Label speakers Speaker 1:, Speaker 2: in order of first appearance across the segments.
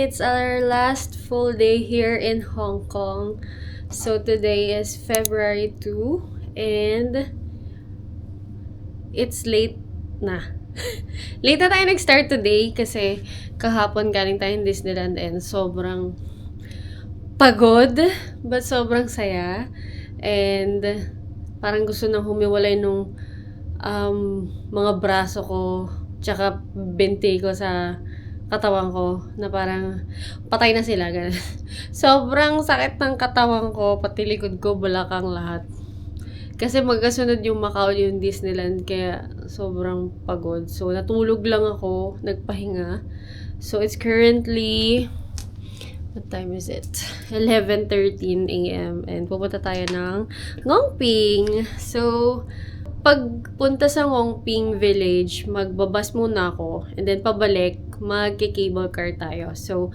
Speaker 1: It's our last full day here in Hong Kong. So today is February 2 and it's late na. Late na tayo nag-start today kasi kahapon galing tayong Disneyland and sobrang pagod but sobrang saya. And parang gusto nang humiwalay nung mga braso ko tsaka bente ko sa katawan ko na parang patay na sila. Ganun. Sobrang sakit ng katawan ko, pati likod ko, balakang lahat. Kasi magkasunod yung Macau, yung Disneyland, kaya sobrang pagod. So, natulog lang ako, nagpahinga. So, it's currently, what time is it? 11:13 a.m. And pupunta tayo ng Ngongping. So, pagpunta sa Ngongping Village, magbabas muna ako. And then, pabalik, magke-cable car tayo. So,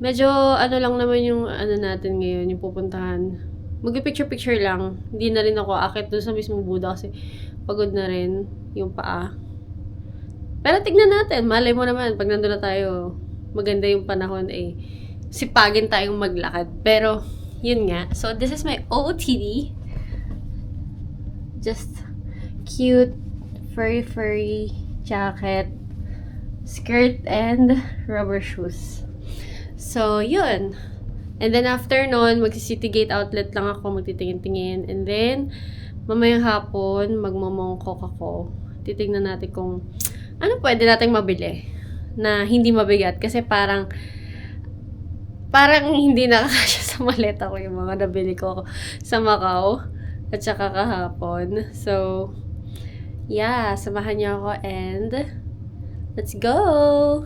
Speaker 1: medyo, lang naman yung, natin ngayon, yung pupuntahan. Mag-picture-picture lang. Hindi na rin ako akit doon sa mismong Buddha kasi pagod na rin yung paa. Pero tignan natin. Malay mo naman, pag nandun na tayo, maganda yung panahon sipagin tayong maglakad. Pero, yun nga. So, this is my OOTD. Just cute, furry jacket, skirt, and rubber shoes. So, yun. And then, after nun, magsi-City Gate Outlet lang ako, magtitingin-tingin. And then, mamayang hapon, magmamongkok ako. Titignan natin kung ano pwede nating mabili na hindi mabigat. Kasi parang hindi nakakasya sa maleta ko yung mga nabili ko sa Macau at saka kahapon. So, yeah, samahan niyo ako and let's go!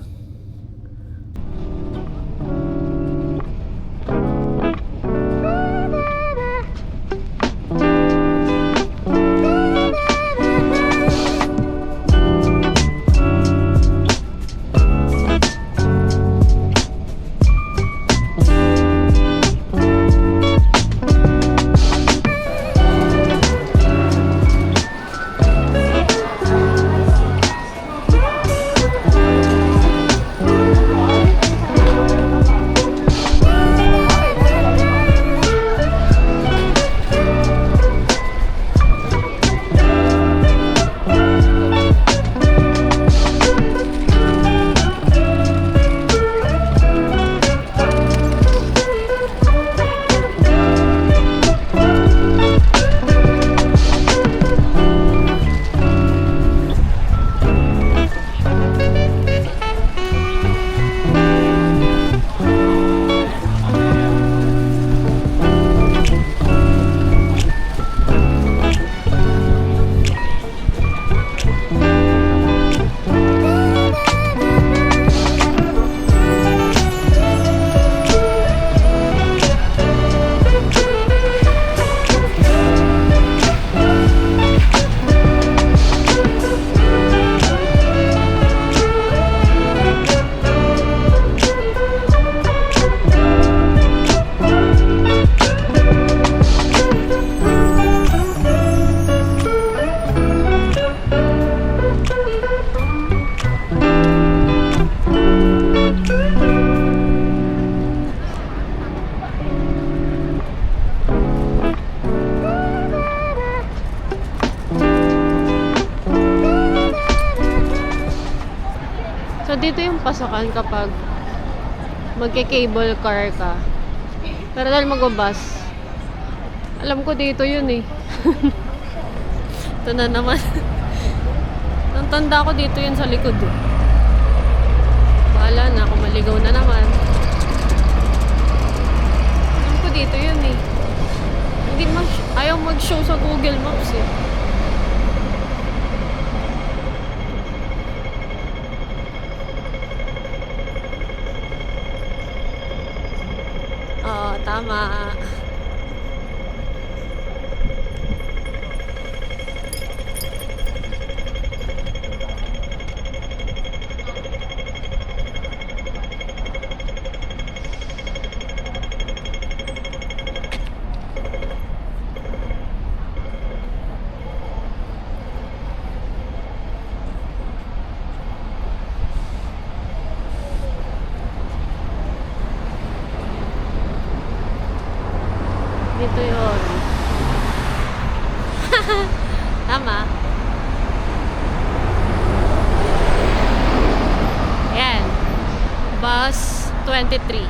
Speaker 1: So, dito yung pasokan kapag magke-cable car ka. Pero dahil magbabas, alam ko dito yun Ito na naman. Nang tanda ko dito yun sa likod Bahala na, kung maligaw na naman. Alam ko dito yun Hindi ayaw mag-show sa Google Maps Oo, tama. 23.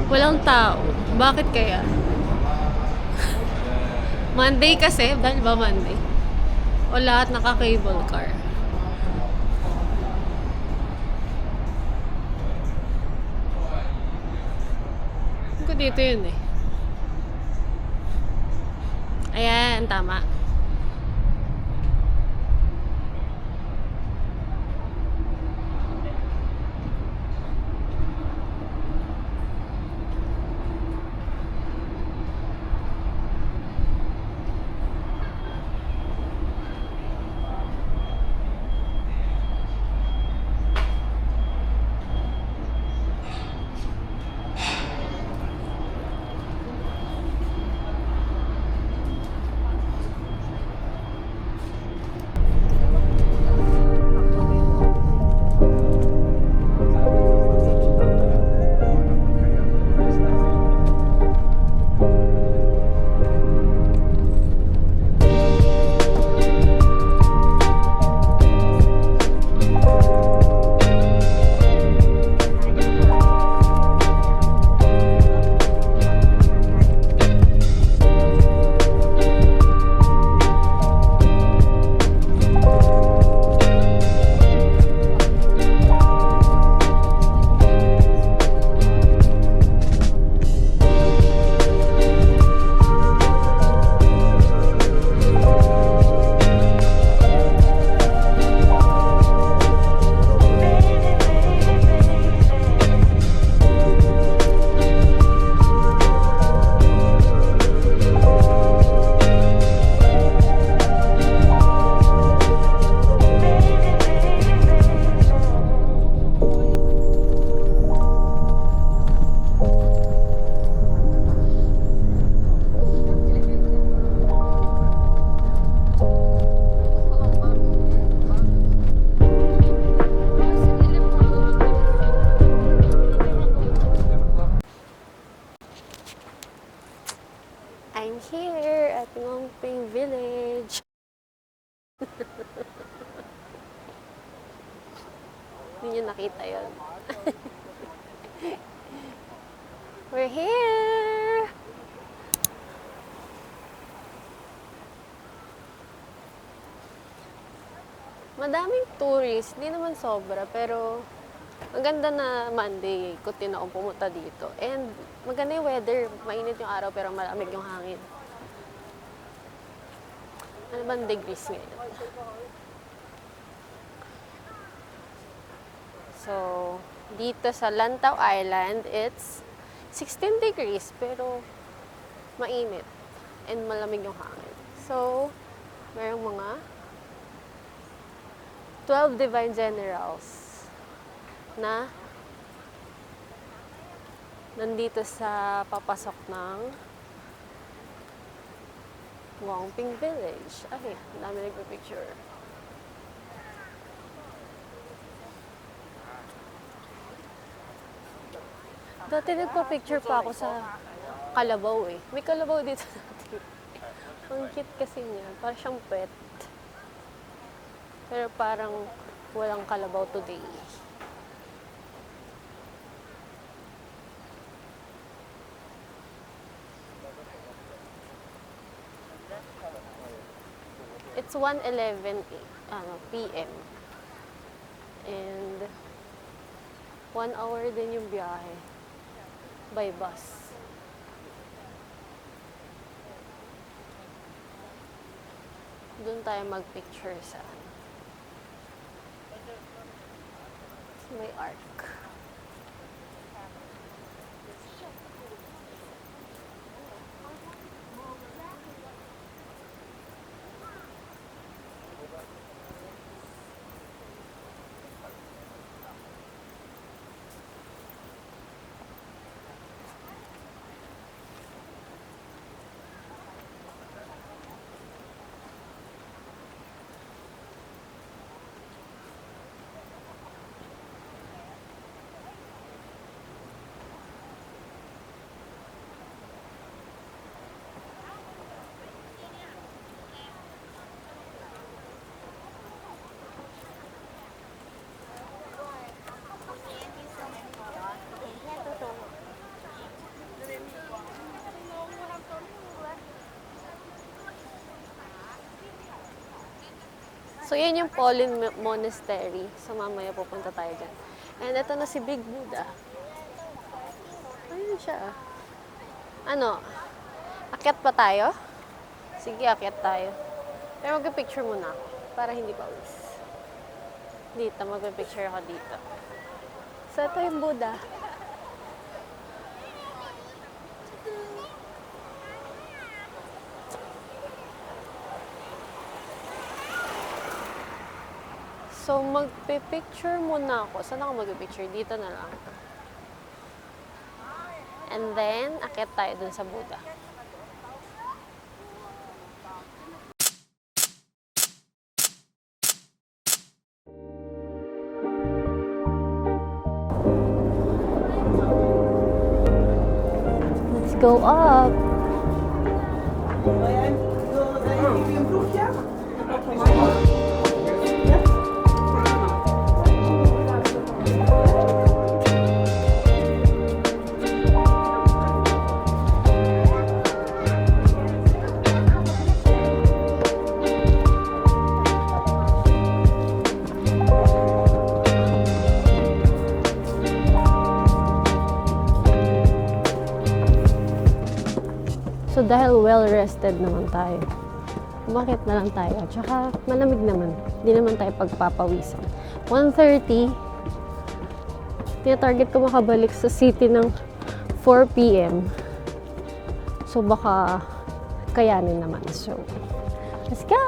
Speaker 1: Walang tao. Bakit kaya? Monday kasi, dahil ba Monday? O lahat naka-cable car? Ko dito yun eh. Ayan, tama. I'm here at Ngongping Village. Hindi nyo nakita yun. We're here! Madaming tourists, hindi naman sobra, pero ang ganda na Monday, kutin akong pumunta dito. And maganda yung weather, mainit yung araw pero malamig yung hangin. Ano bang degrees ngayon? So, dito sa Lantau Island, it's 16 degrees pero mainit and malamig yung hangin. So, mayroong mga 12 Divine Generals na nandito sa papasok ng Ngongping Village. Ay, ang dami nagpa-picture. Dati nagpa-picture pa ako sa kalabaw eh. May kalabaw dito dati. Ang cute kasi niya. Parang siyang pet. Pero parang walang kalabaw today. It's 1:11 p.m. And 1 hour din yung biyahe by bus. Doon tayo mag-picture sa may arc. So, yan yung Pauline Monastery. So, mamaya pupunta tayo dyan. And ito na si Big Buddha. Ayun siya. Ano? Akyat pa tayo? Sige, akyat tayo. Pero mag-picture muna ako. Para hindi pawis. Dito, mag-picture ako dito. So, ito yung Buddha. So, magpe-picture muna ako. Saan ako magpe-picture? Dito na lang. And then, akyat tayo dun sa Buddha. Let's go up! So, dahil well-rested naman tayo, umakyat na lang tayo. At saka, malamig naman. Hindi naman tayo pagpapawisan. 1:30, tina-target ko makabalik sa city ng 4 p.m. So, baka kayanin naman. So, let's go!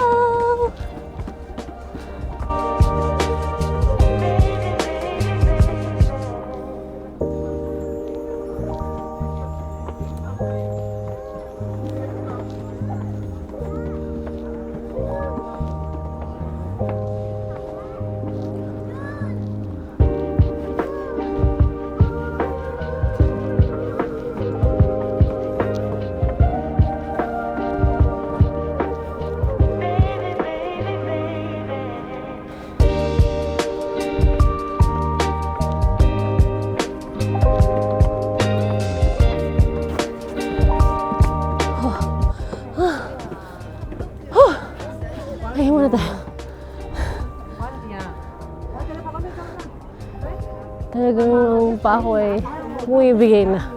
Speaker 1: Kaya muna tayo. Talagang pa ako bumibigay na.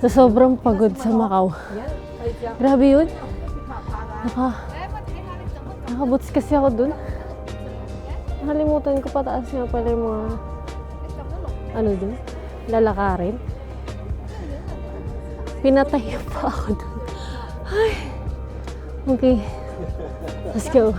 Speaker 1: Sa sobrang pagod sa Macau. Grabe yun. Nakabuts kasi ako dun. Nakalimutan ko pataas nga pala yung mga dun, lalakarin. Pinatayo pa ako dun. Ay. Okay, let's go.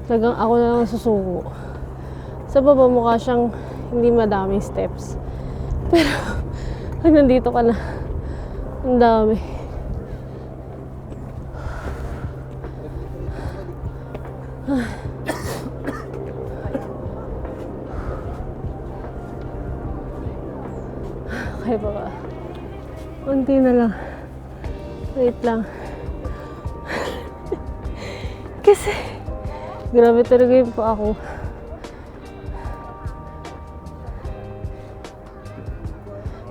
Speaker 1: Talagang ako na lang susuko. Sa baba mukha siyang hindi madaming steps. Pero pag nandito ka na, ang dami. Okay pa ba? Unti na lang. Wait lang. Kasi grabe talaga yung pa ako.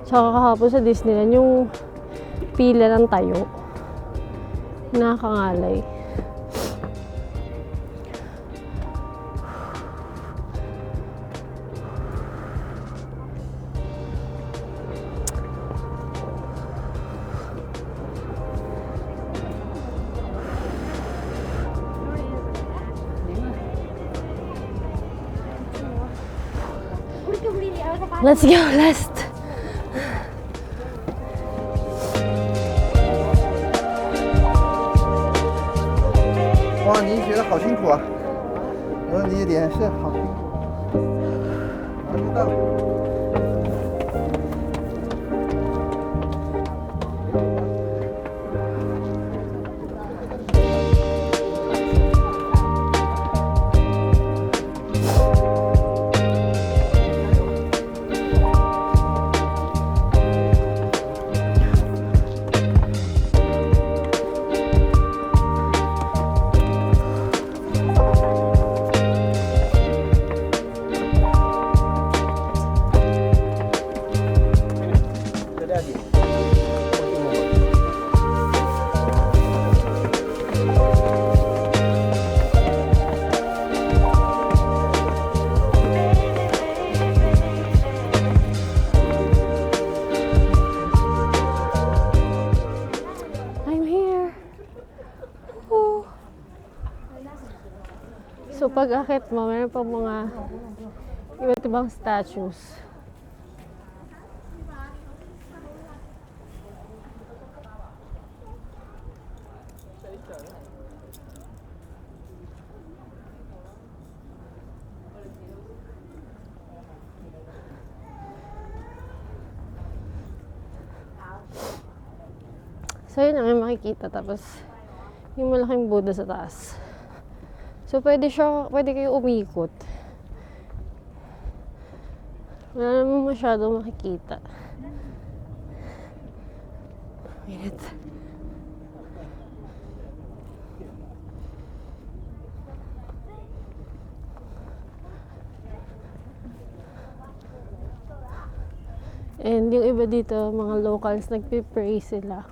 Speaker 1: Tsaka kahapon sa Disneyland, yung pila ng tayo. Nakakangalay. Let's go, last.
Speaker 2: 哇，你学的好辛苦啊！有你一点是好辛苦。马上就到了。
Speaker 1: I'm here. Woo. So pag akit mo, meron pa mga iba't ibang statues. So yun ang makikita, tapos yung malaking Buddha sa taas. So pwede kayo umikot. Wala naman masyadong makikita. Minute. And yung iba dito, mga locals, nagpipray sila.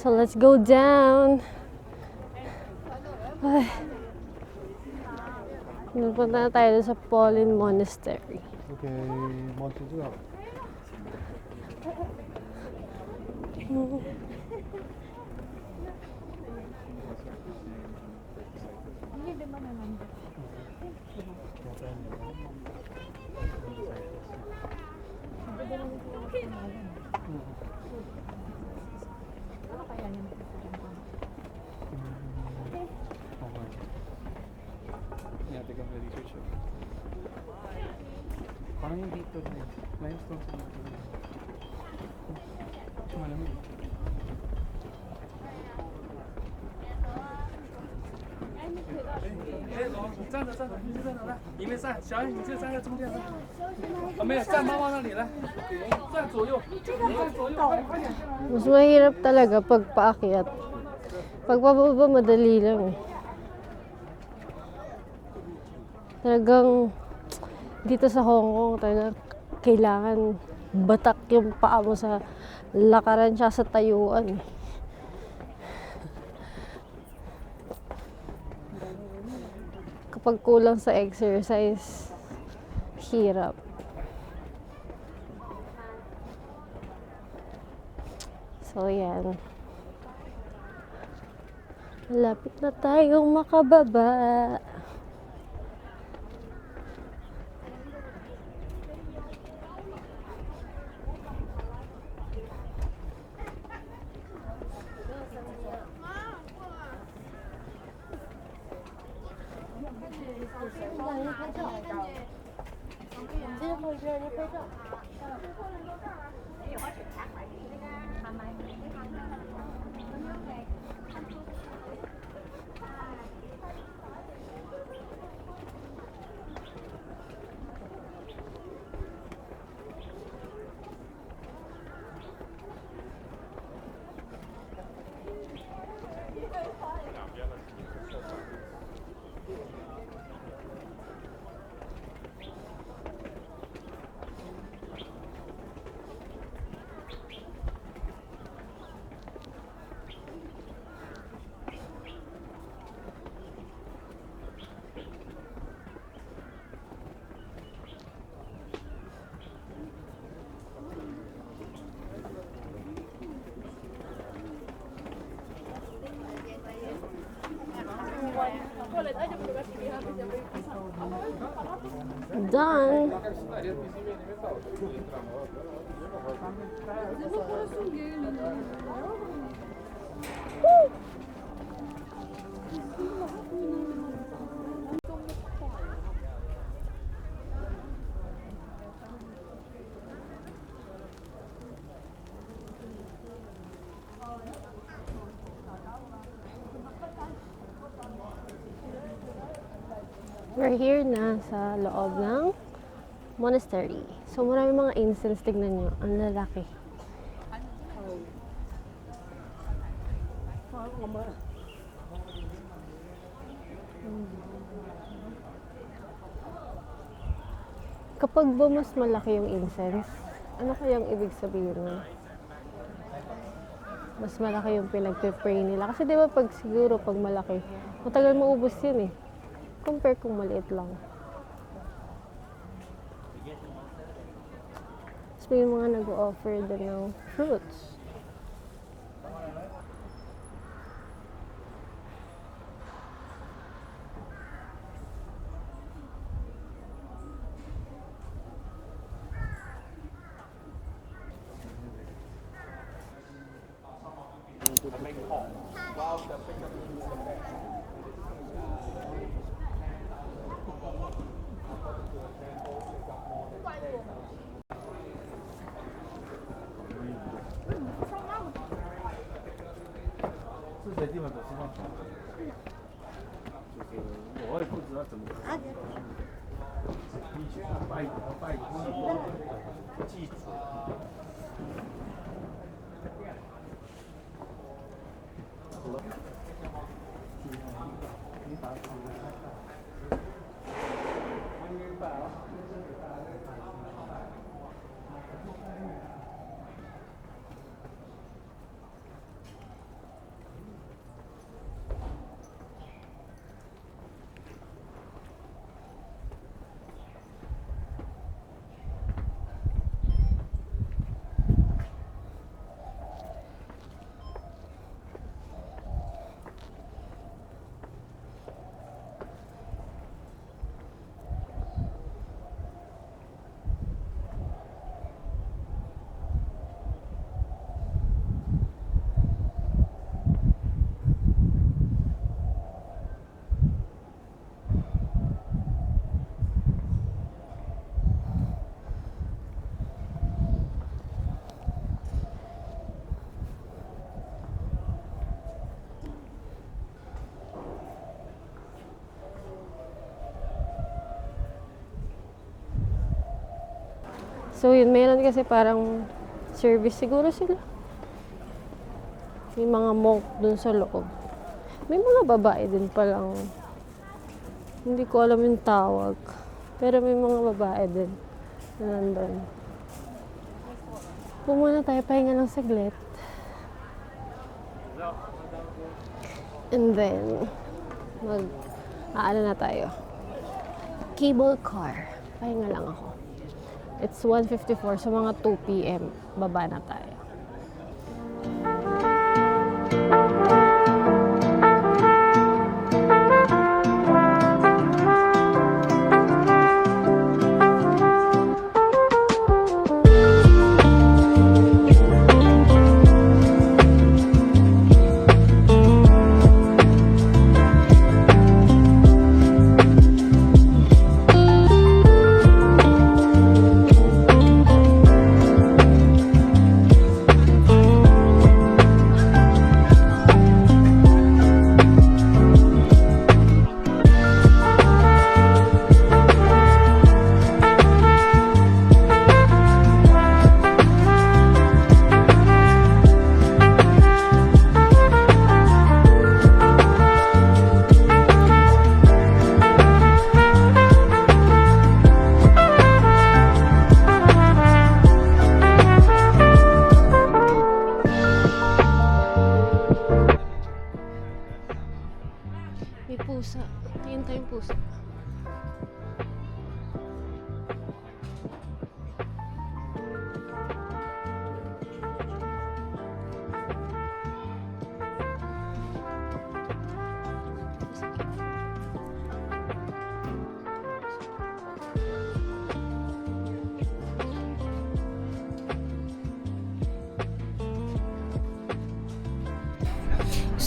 Speaker 1: So let's go down. Ay. Punta na tayo sa Pauline Monastery.
Speaker 2: Okay, mo知道。Parang yung dito na limestone sa dito. Malamig.
Speaker 3: 站着，你就站着来，你们站，小安，你就站在中间上。没有，站妈妈那里来，站左右，站左右，快点。
Speaker 1: Mas mahirap talaga pag paakyat. Pag pababa, madali lang. Talagang dito sa Hong Kong, talagang kailangan batak yung paa mo sa lakaran siya sa tayuan. Kapag kulang sa exercise, hirap. So, yan. Malapit na tayong makababa. Done. We're here na sa loob ng monastery. So, marami mga incense. Tignan nyo. Ang lalaki. Kapag ba mas malaki yung incense, ano kayang ibig sabihin nun? Mas malaki yung pinagpe-pray nila. Kasi di ba siguro pag malaki, matagal maubos yun eh. Compare kung maliit lang. Tapos may mga nag-offer din ng fruits. So, yun, meron kasi parang service siguro sila. May mga monk dun sa loob. May mga babae din palang, hindi ko alam yung tawag. Pero may mga babae din na nandun. Pumuna tayo, pahinga lang saglit. And then, ano na tayo. Cable car. Pahinga lang ako. It's 1:54, so mga 2 p.m. baba na tayo.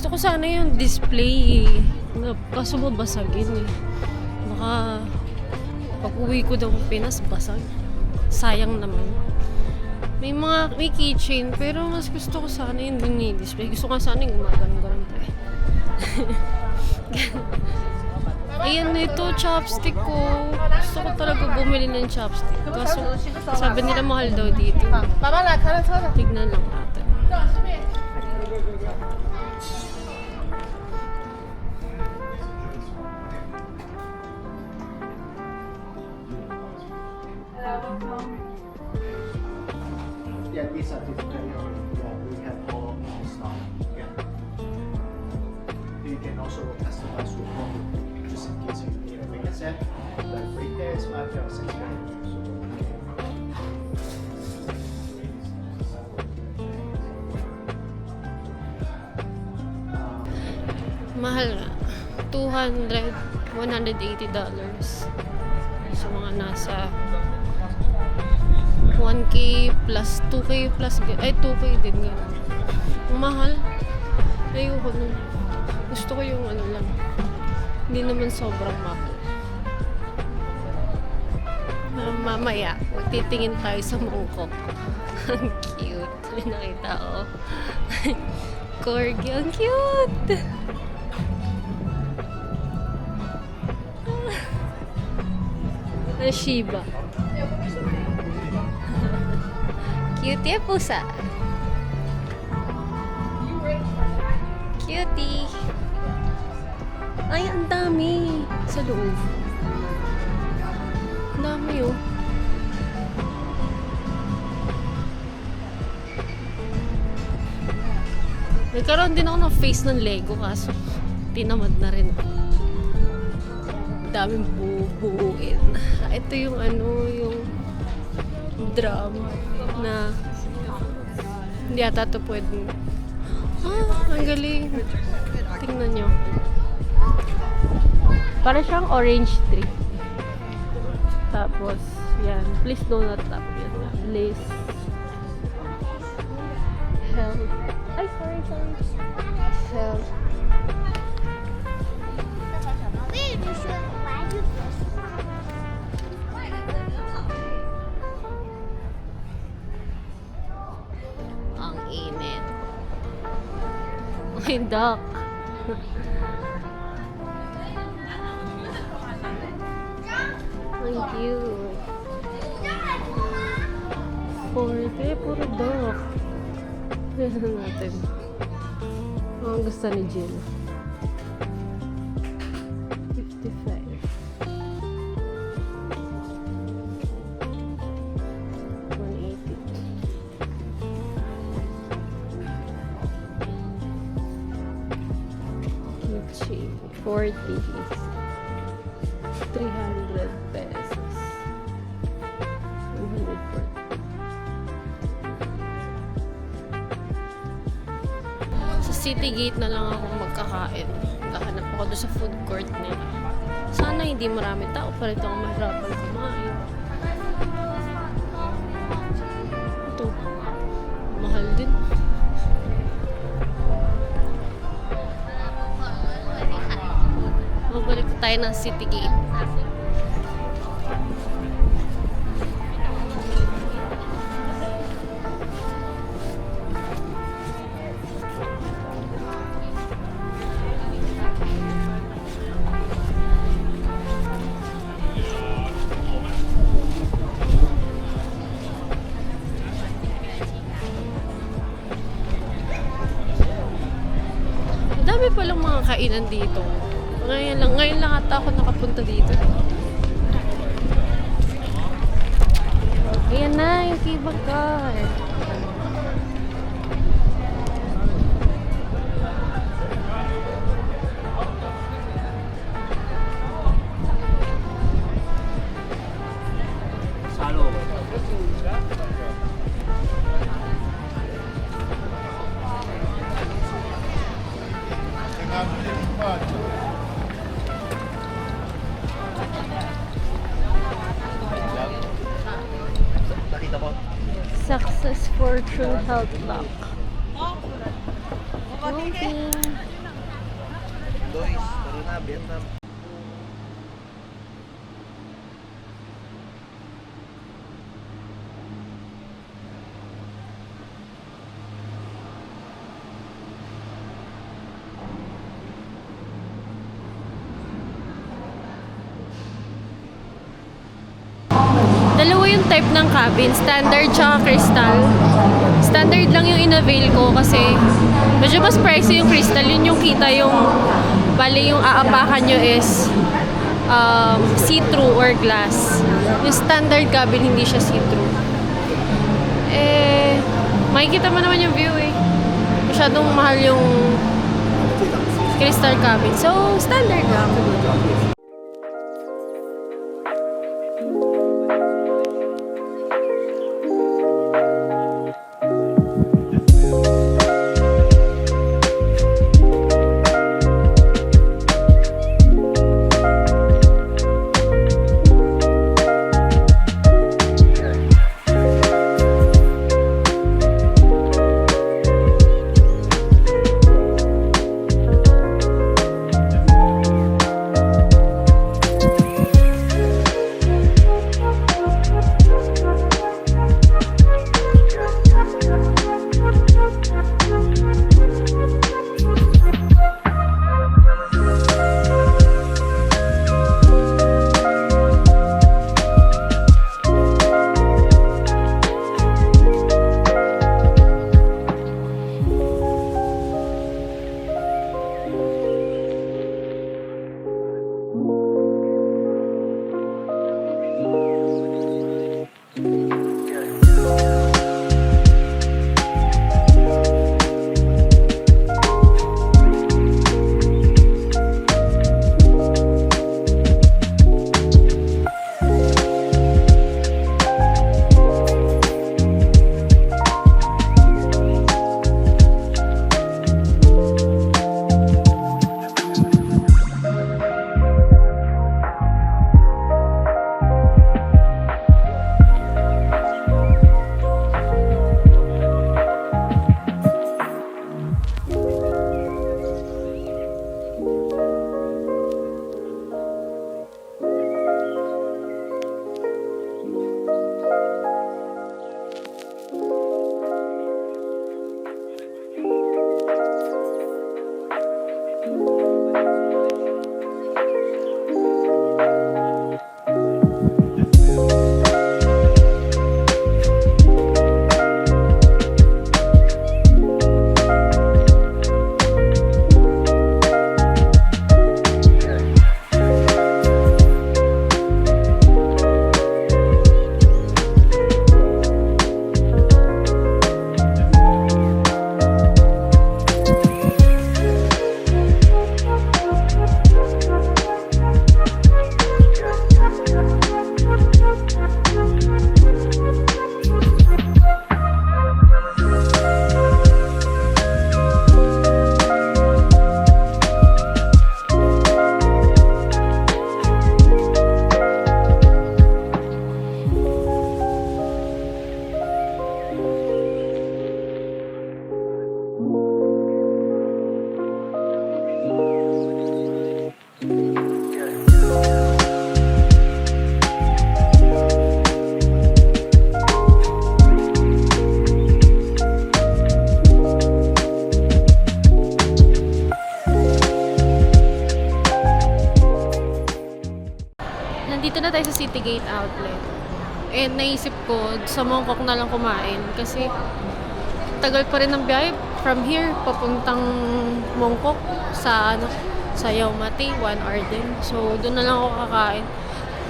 Speaker 1: Gusto ko sana yung display eh. Kaso babasagin eh. Baka pag uwi ko daw ng Pinas, basag. Sayang naman. May keychain, pero mas gusto ko sana yung display. Gusto ko sana yung gumagano-ganon pa eh. Ayan ito, chopstick ko. Gusto ko talaga bumili ng chopstick. Kaso sabi nila mahal daw dito.
Speaker 2: 爸爸来开了车的。
Speaker 1: Tignan lang natin.
Speaker 4: Yeah, these are different. Yeah, we have all in stock. Yeah. You can also customize your home just in case you need a bigger set. The retail is 5 or 6
Speaker 1: Mahal nga. $180. So mga nasa 1K plus 2K plus, ay 2K din nga. Mahal. Ayoko nun. Gusto ko yung ano lang. Hindi naman sobrang mahal. Mamaya, magtitingin tayo sa mangkok. Ang cute. May nakita ko. Corgi, ang cute! Ang Shiba. Cutie pusa. Cutie. Ay, ang dami. Sa loob. Ang dami oh. Nagkaroon din ako ng face ng Lego kaso tinamad na rin. Daming bubuuin. Ito yung ano, yung drum na hindi ata ito pwede. Ang galing. Tingnan nyo. Para siyang orange tree. Tapos, yan. Please do not tap. Yan nga. Bliss. Health. Ay, sorry. Health. Ang init. May duck. Ang cute. 40, puro duck. Tignan natin. Ang gusto ni Jill. 55. 180. Gucci. 40. 300 pesos. 140. Sa City Gate na lang ako magkakain. Kahanap ako doon sa food court nila. Sana hindi marami tao para ito ako mahirapan kumain. Ito. Mahal din. Mabalik tayo ng City Gate. Dami palang mga kainan dito. Ngayon lang ata ako nakapunta dito. Ayan na, yung kibagay.
Speaker 3: Salo.
Speaker 1: Success Fortune Health Lock. Okay.
Speaker 2: 2, tara na, Vietnam.
Speaker 1: Dalawa yung type ng cabin, standard tsaka crystal. Standard lang yung in-avail ko kasi medyo mas pricey yung crystal. Yun yung kita yung, bali yung aapakan nyo is see-through or glass. Yung standard cabin, hindi siya see-through. Eh, makikita mo naman yung view eh. Masyadong mahal yung crystal cabin. So, standard lang. Nandito na tayo sa City Gate Outlet. And naisip ko, sa Mongkok na lang kumain. Kasi tagal pa rin ng biyahe from here papuntang Mongkok sa Yau Ma Tei, 1 hour din. So, doon na lang ako kakain.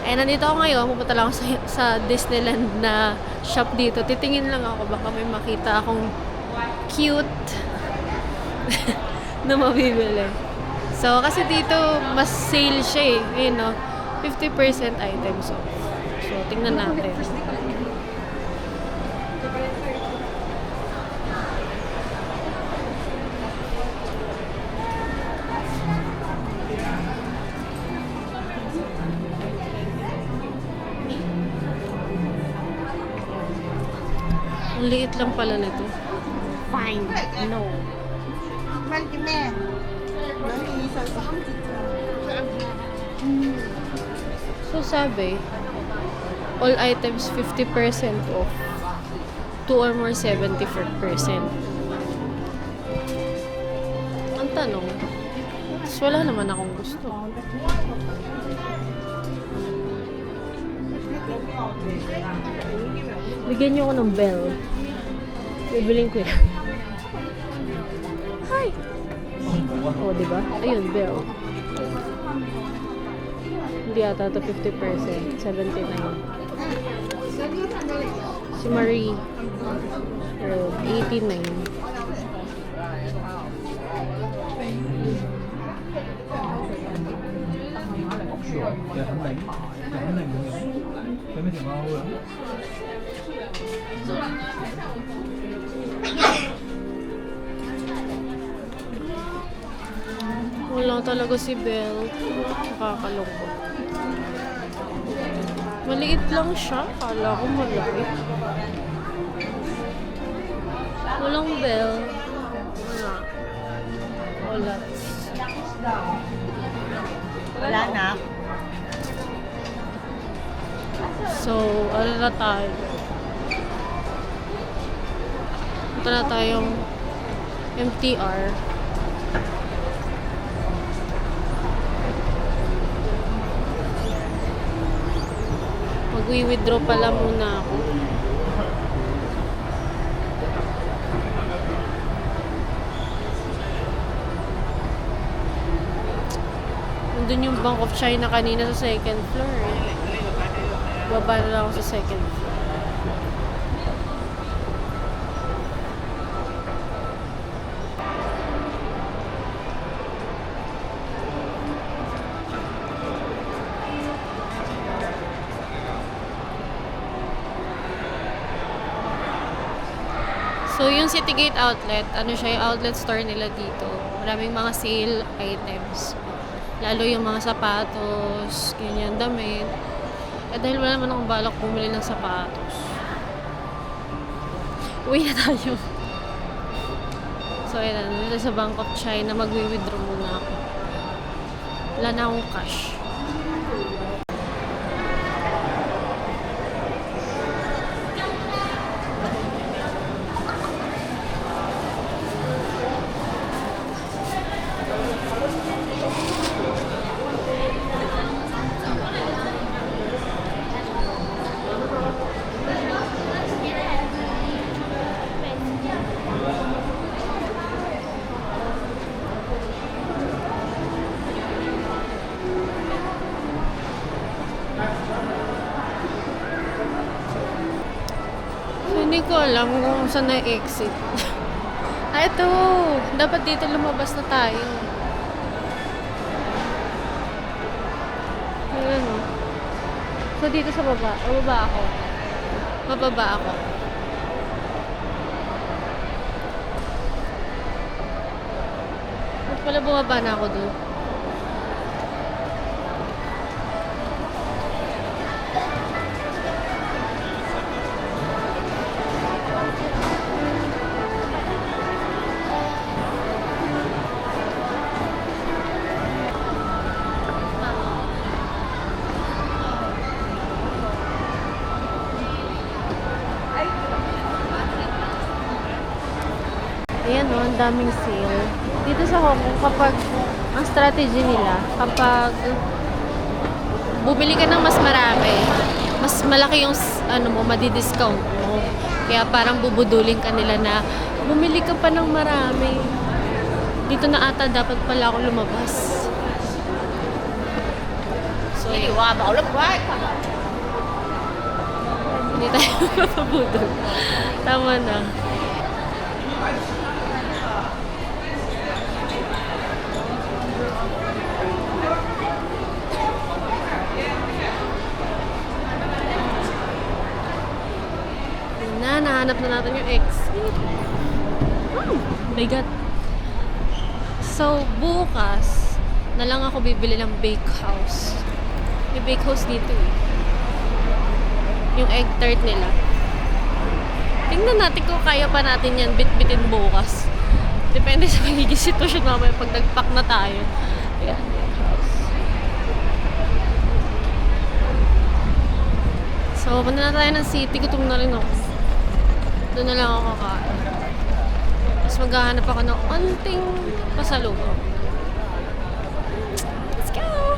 Speaker 1: And nandito ako ngayon, pupunta lang ako sa Disneyland na shop dito. Titingin lang ako, baka may makita akong cute na mabibili. So, kasi dito, mas sale siya eh. Ayun, no? 50% items off. So, tingnan natin. Ang liit lang pala nito.
Speaker 5: Fine. No. 慢点咩？能一下
Speaker 1: So sabi, all items 50% off. 2 or more 70%. Ang tanong, wala naman akong gusto. Bigyan niyo ako ng bell. Bibiling ko yan. Hi! Oh, diba? Ayun, bell. Hindi ata ito 50%. 79. Si Marie. 89. Wala talaga si Belle. Nakakalungkot. Maliit lang siya. Kala ko malaki. Walang Belle. Wala.
Speaker 5: Wala na.
Speaker 1: So, ano na tayo? Punta na tayong MTR. Mag-withdraw pala muna ako. Nandun yung Bank of China kanina sa second floor. Baba na lang ako sa second floor. So, yung Citygate Outlet, ano siya, yung outlet store nila dito. Maraming mga sale items. Lalo yung mga sapatos, ganyan, damit. Eh, dahil wala naman akong balak bumili ng sapatos. Uwi na tayo. So, ayan na. Nandito sa Bank of China, mag-withdraw muna ako. Wala na akong cash. So, hindi ko alam kung saan na exit. Ah, ito! Dapat dito lumabas na tayo. Ayan o. So, dito sa baba. O, baba ako. Bababa ako. Ba't pala bumaba na ako dun? Ayan o, ang daming sale. Dito sa Hong Kong, kapag, ang strategy nila, kapag bumili ka ng mas marami, mas malaki yung, ano mo, madi-discount mo. Kaya parang bubudulin ka nila na, bumili ka pa ng marami. Dito na ata dapat pala ako lumabas. So, hindi tayo mapabudol. Tama na. Nahanap na natin yung exit. Oh my God. So, bukas na lang ako bibili ng bake house. May bake house dito eh. Yung egg tart nila. Tingnan natin kung kaya pa natin yan bit-bitin bukas. Depende sa magiging sitwasyon mamaya pag nag-pack na tayo. Yeah, house. So, punta na tayo ng city. Gutom na rin ako. Doon na lang ako kakain. Tapos maghahanap ako ng onting pasalubong. Let's go!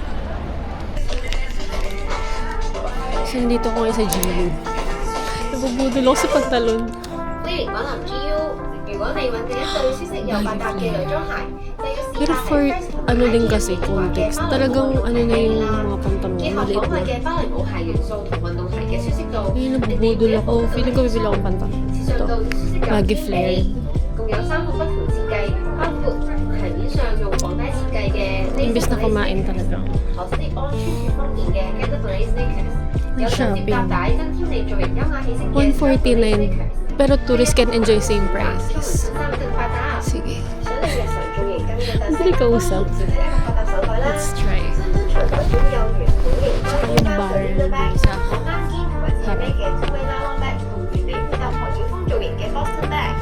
Speaker 1: So, nandito ko ngayon sa GU. Nabubudol ako sa pagtalon.
Speaker 5: 歡迎光臨 GU。如果你揾緊一對舒適又百搭嘅女裝鞋，就要試
Speaker 1: Pero
Speaker 5: 下
Speaker 1: for
Speaker 5: 嘅 First 同
Speaker 1: ano
Speaker 5: 埋
Speaker 1: din
Speaker 5: 嘅
Speaker 1: kasi
Speaker 5: 豪華嘅
Speaker 1: context,
Speaker 5: 芭蕾
Speaker 1: talagang
Speaker 5: 舞
Speaker 1: ano na yung
Speaker 5: 啦
Speaker 1: mga pantalon,
Speaker 5: 結合
Speaker 1: maliit
Speaker 5: 可愛
Speaker 1: na.
Speaker 5: 嘅芭蕾舞鞋元素同運動鞋嘅舒適度，
Speaker 1: Ay, nabubudol ako. Feeling ko bibili akong pantalon.
Speaker 5: 時
Speaker 1: Ito.
Speaker 5: 尚度舒適又
Speaker 1: Baggy
Speaker 5: 兼
Speaker 1: flare.
Speaker 5: 備，共有3個不同設計，包括鞋面上用綁帶設計嘅
Speaker 1: Imbis na kumain talaga.
Speaker 5: 可接安穿住方便嘅 Gather Blaze Sneakers，有直接搭帶增添你造型優雅氣息嘅
Speaker 1: $149. Pero tourists can enjoy same prices.
Speaker 5: 想你
Speaker 1: Sige.
Speaker 5: 日常造型更加特色，
Speaker 1: Hindi kausap.
Speaker 5: 自己一個百搭手袋啦。
Speaker 1: Let's try.
Speaker 5: 除咗擁有圓筒形
Speaker 1: Tsaka yung barrel dun sa
Speaker 5: 啱肩同埋斜孭嘅 two-way nylon bag 同完美配搭學曉風造型嘅 Boston bag，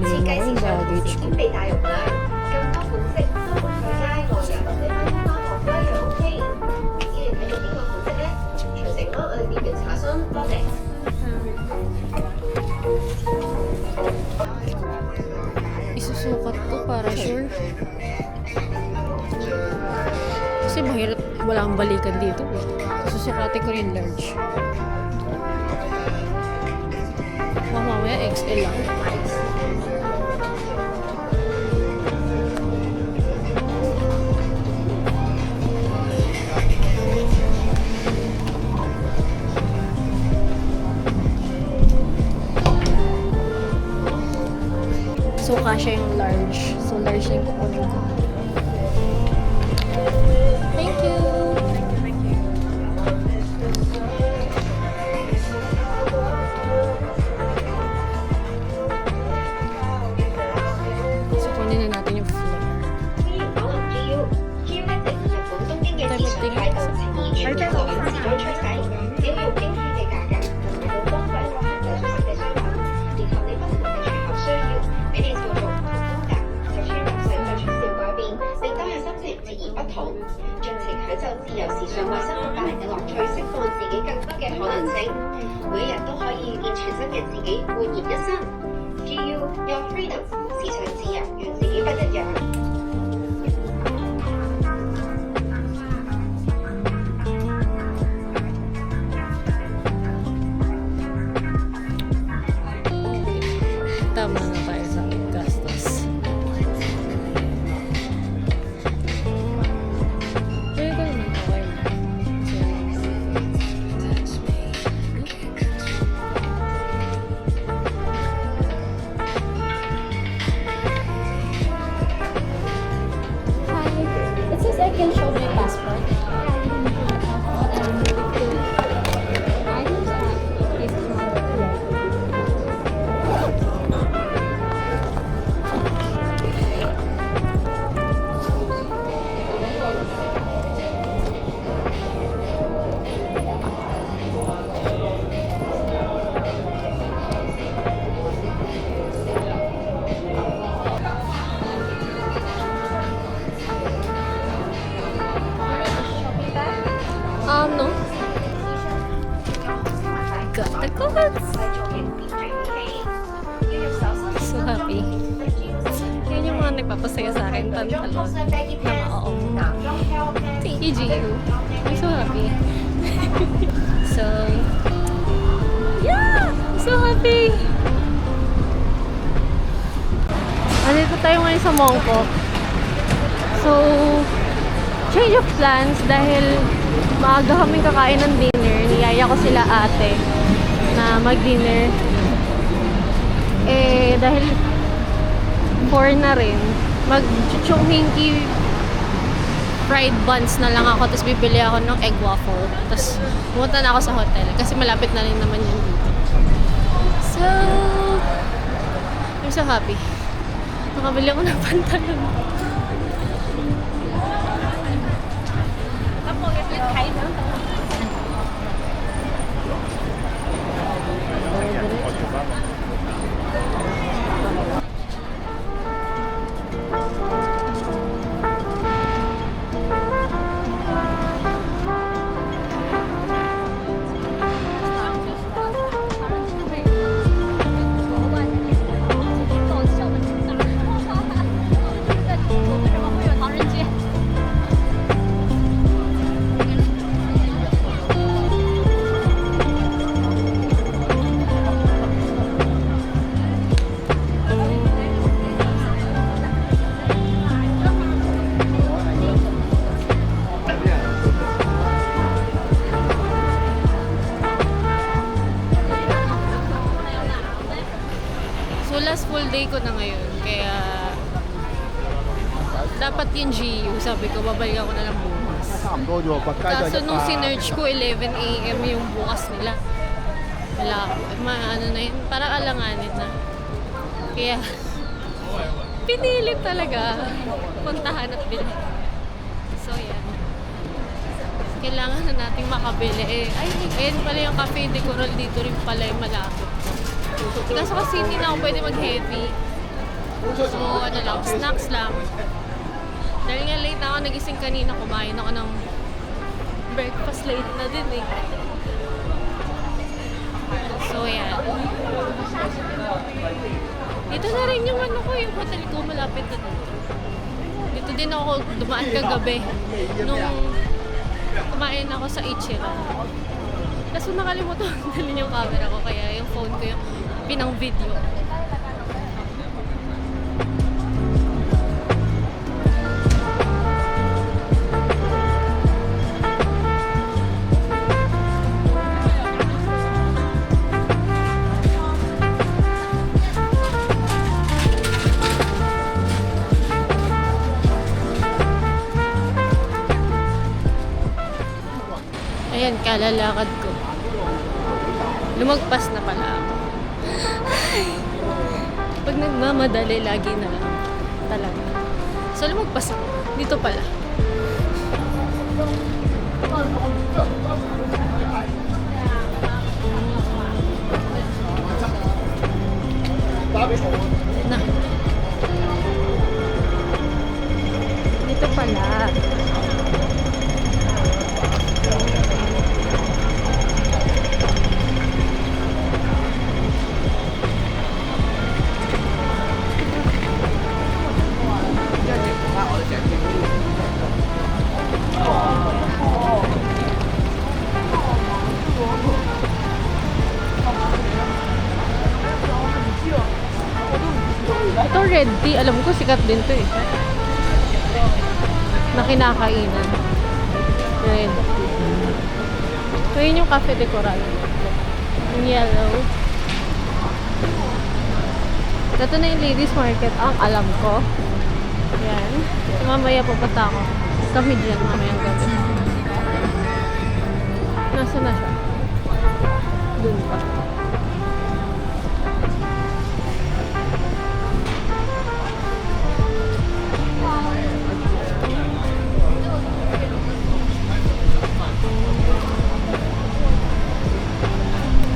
Speaker 5: 設計時尚同時兼備大容量，咁多款式都會再加外遊或者返學都一樣 OK。唔知你睇中邊個款式呢？詳情幫我哋店員查詢，多謝。
Speaker 1: Isusukat ko para sure. Kasi mahirap, wala akong balikan dito. Susukatin ko rin large. Mamaya XL lang. So, kasha yung large. So, large na yung kukunin ko. Thank you! So, kunin na natin yung flare.
Speaker 5: 歡迎光臨 GU。GU 一直以日本東京嘅時尚態度，以全球作品時裝趨勢，只要用驚喜嘅價格，買到高貴或克制出色嘅商品，結合你不同嘅場合需要，俾你做做唔同風格，就穿搭上嘅出少改變，令當日心情截然不同。盡情享受自由時尚為生活帶嚟嘅樂趣，釋放自己更多嘅可能性，每一日都可以遇見全新嘅自己，煥然一新。GU Your Freedom，時尚自由，讓自己不一樣。
Speaker 1: Tama na tayo sa gastos. Pero ko naman okay na.
Speaker 6: Hi, it says I can show my passport. I think it's not yet.
Speaker 1: No. Got the goods! So happy. Yan yung mga nagpapasaya sa akin, pantalon na maaong. Thank you, Gio. I'm so happy. So, yeah! I'm so happy! Andito tayo ngayon sa Mongkok. So, change of plans dahil maaga kaming kakain ng dinner. Niyaya ko sila ate na mag-dinner. Eh, dahil 4 na rin, mag-chunghinky fried buns na lang ako. Tapos bibili ako ng egg waffle. Tapos pumunta na ako sa hotel kasi malapit na rin naman yun dito. So, I'm so happy. Nakabili ako ng pantalon. last full day ko na ngayon. Kaya, dapat yung GU. Sabi ko, babalik ako na lang bukas.
Speaker 2: 差不多就把该
Speaker 1: Kaso nung sinerge ko, 11 AM yung bukas nila. Wala, ano na yun, parang alanganin na. Kaya, pinilit talaga. Puntahan at bilhin. So, yan. Kailangan na nating makabili. Ay, ayun pala yung Cafe de Coral dito rin pala yung malapit. Kaso kasi hindi na ako pwede mag-heavy. So, ano lang, snacks lang. Dahil nga late na ako nagising kanina, kumain ako ng breakfast late na din eh. So, yan. Dito na rin yung ano ko, yung hotel ko, malapit na dito. Dito din ako dumaan kagabi nung kumain ako sa Ichiran. Kaso nakalimutan ko dalhin yung camera ko, kaya yung phone ko yung pinang video. Ayan, kalalakad ko. Lumagpas na pala ako. Ay, pag nagmamadali, lagi na lang. Talaga. So, lumagpas ako. Dito pala. Na. Dito pala. Ito red tea, alam ko sikat din to eh. Na kinakainan. Red tea. So yun yung Cafe de Coral. Yung yellow. Ito na yung ladies market, ang alam ko. Yan. So, mamaya pupunta ako. Kami dyan mamayang gabi. Nasa na siya? Dun pa.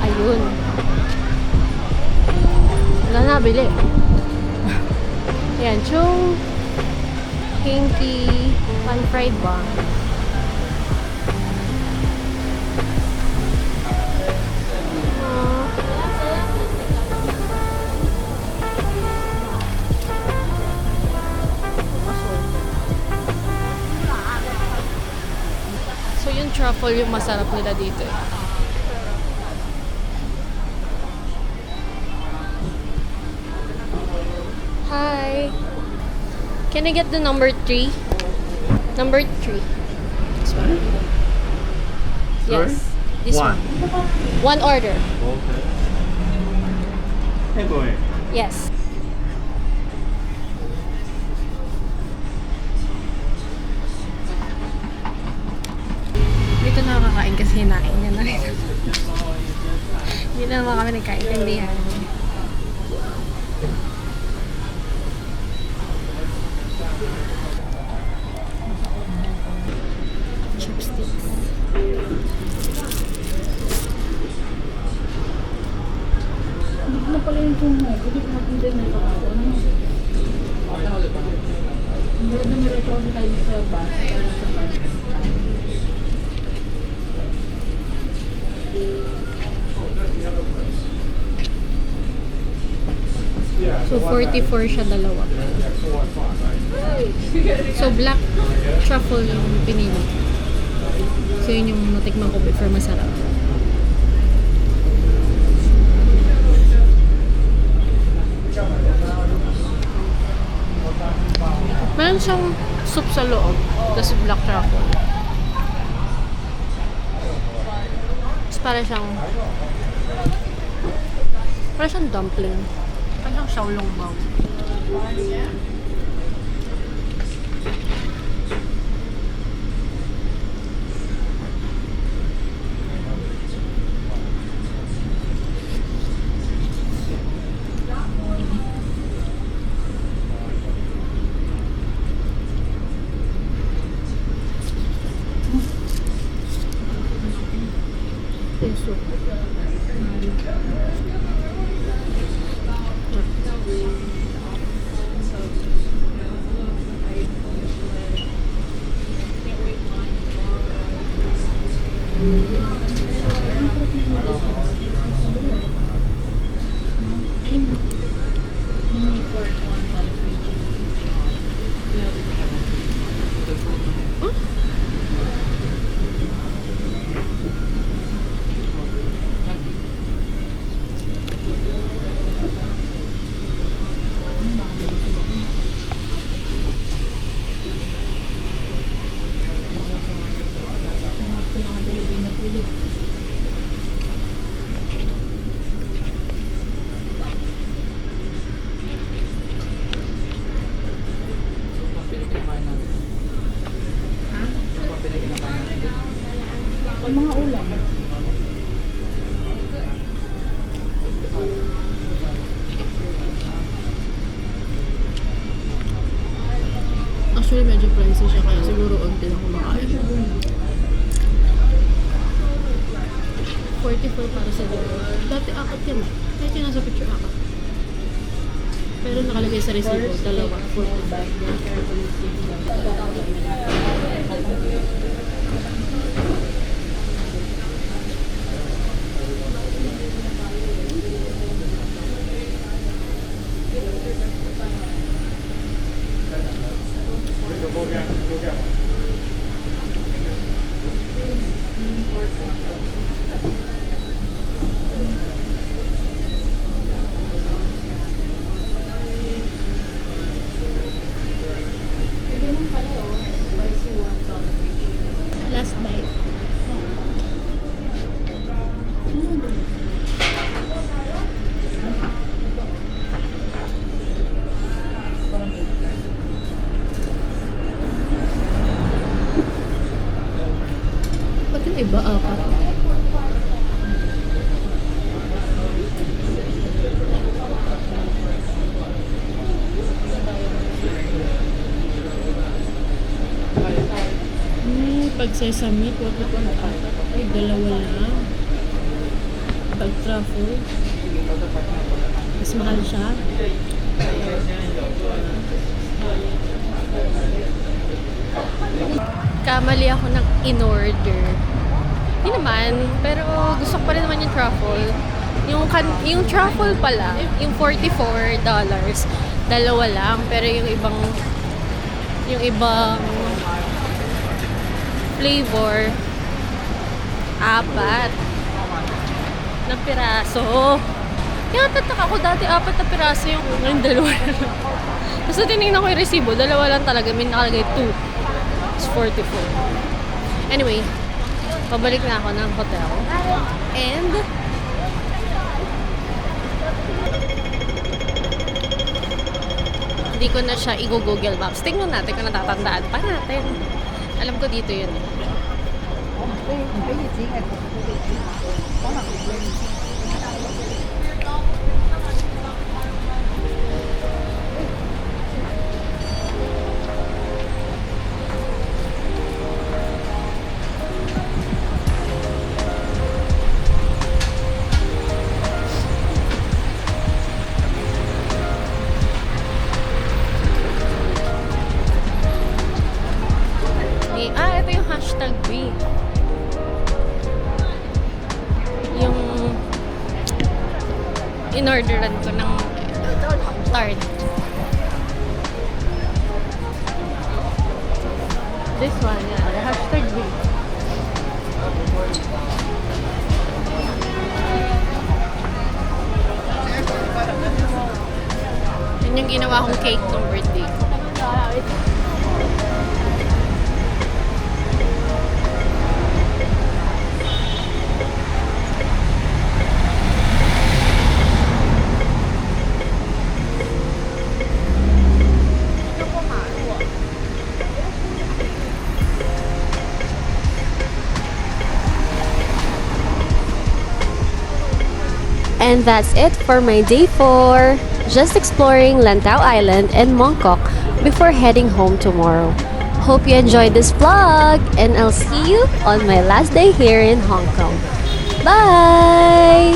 Speaker 1: Ayun. Wala na, bili. Ayan, chung hinky pan-fried ba? So yung truffle yung masarap nila dito eh. Hi. Can I get the number 3? Number 3. This one. Yes. This one. One order.
Speaker 7: Okay. Hey boy.
Speaker 1: Yes. Dito na kakain kasi hinain niya na rin. Hindi na naman kami nagkaintindihan. Chopsticks.
Speaker 6: Ano pala yung tungo? Hindi ko natin din ito ako. Hindi na meron tayo sa bus.
Speaker 1: So, 44 siya dalawa. So, black truffle yung pinili. So, yun yung natikman ko before masarap. Meron siyang soup sa loob. Tapos black truffle. Tapos para siyang dumpling. Parang Xiaolongbao. Peso.
Speaker 6: Ang mga ulam.
Speaker 1: Actually, medyo pricey siya kaya siguro unti lang kumakain. 44 para sa dalawa. Dati apat yan. Kahit yung nasa picture apat. Pero nakalagay sa resibo, dalawa. 45. Last bite. Ba't yung iba apat? Pag sesame, ay dalawa lang. Pag truffle, mas mahal siya. Kamali ako ng in-order. Hindi naman, pero gusto ko pa rin naman yung truffle. Yung truffle pala, yung $44, dalawa lang. Pero yung ibang flavor, apat na piraso. Kaya tatak ako dati, apat na piraso yung dalawa lang. Tapos tinignan ko yung resibo, dalawa lang talaga. May nakalagay 2. It's 44. Anyway, pabalik na ako ng hotel. And hindi ko na siya i-Google Maps. Tingnan natin kung natatandaan pa natin. Alam ko dito yun. Ito yung hashtag B. Yung in-orderan ko ng tart. This one, yeah. Hashtag B. Yun yung ginawa kong cake ng birthday ko. And that's it for my day 4. Just exploring Lantau Island and Mongkok before heading home tomorrow. Hope you enjoyed this vlog, and I'll see you on my last day here in Hong Kong. Bye!